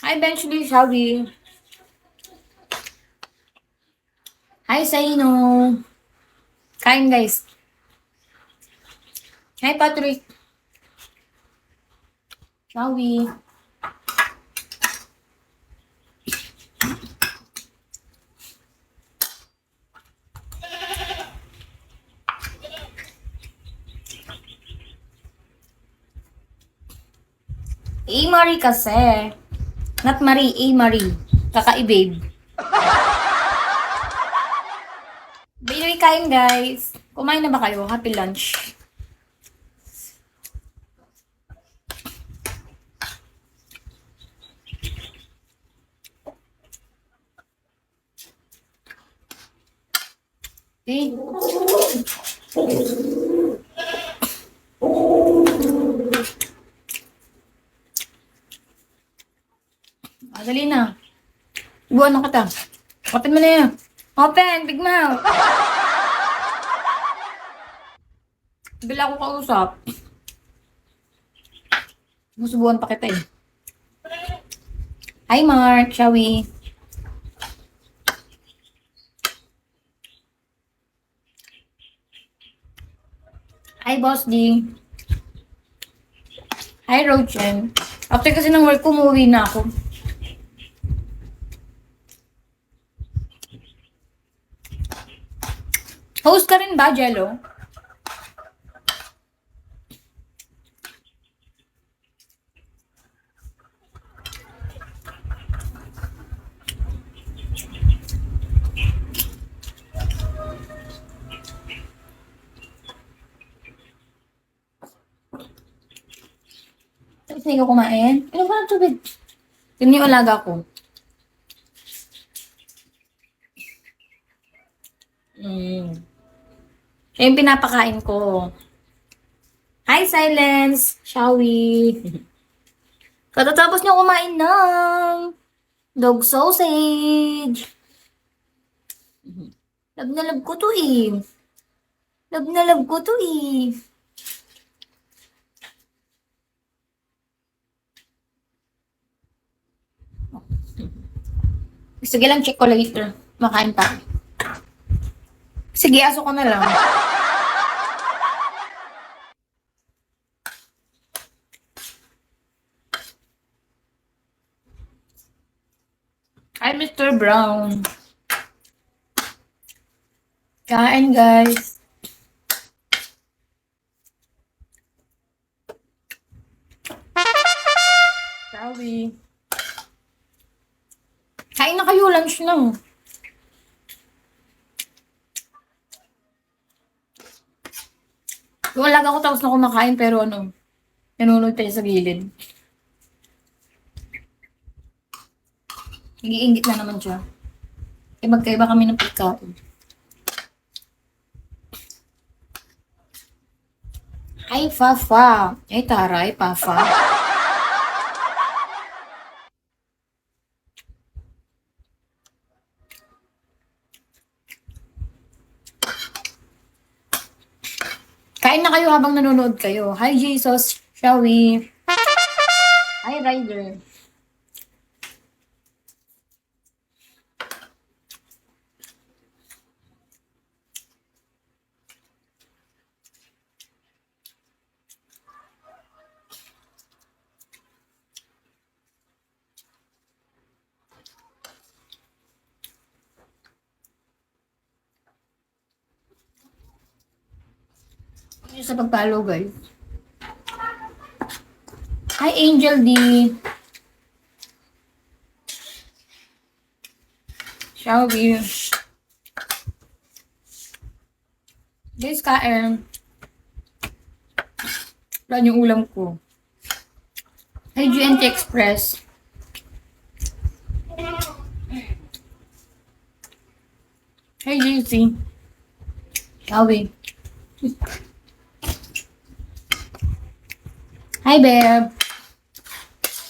Hi, Eventually, Shelby. Hi, Saino. Kain, guys. Hi, Patrick. Shelby. A-Marie kasi. Not Marie, A-Marie. Kakaibig. By the way, kain, guys. Kumain na ba kayo? Happy lunch. Okay. Dali na. Buwan na kita. Open mo na yan. Open, Big Mouth. Bila ako kausap. Musubuhan pa kita eh. Hi, Mark. Shall we? Hi, Boss D. Hi, Rochen. After kasi ng work ko, umuwi na ako. Host ka rin ba, Jello? Tapos hindi ko kumain. Ano ba ng tubig? Yun yung alaga ko. Siya yung pinapakain ko. Hi, Silence! Shall we? Katatapos niyo kumain ng dog sausage. Love na love ko to eh. Love na love ko to eh. Sige lang, check ko later. Makain tayo. Sige, aso ko na lang. Hi, Mr. Brown. Kain, guys. Sorry. Kain na kayo, lunch na. Yung alaga ko tapos na kumakain pero nanonood tayo sa gilid. Nag-iingit na naman siya. Eh, magkaiba kami ng pagkain. Ay, Fafa. Ay, taray, Fafa. Kain na kayo habang nanonood kayo. Hi, Jesus. Shall we? Hi, Ryder. Yun sa pagpalo, guys. Hi, Angel D. Shall we? Guys, kain. Wala yung ulam ko. Hi, GNT Express. Hi, JC. Shall we? Hi, babe.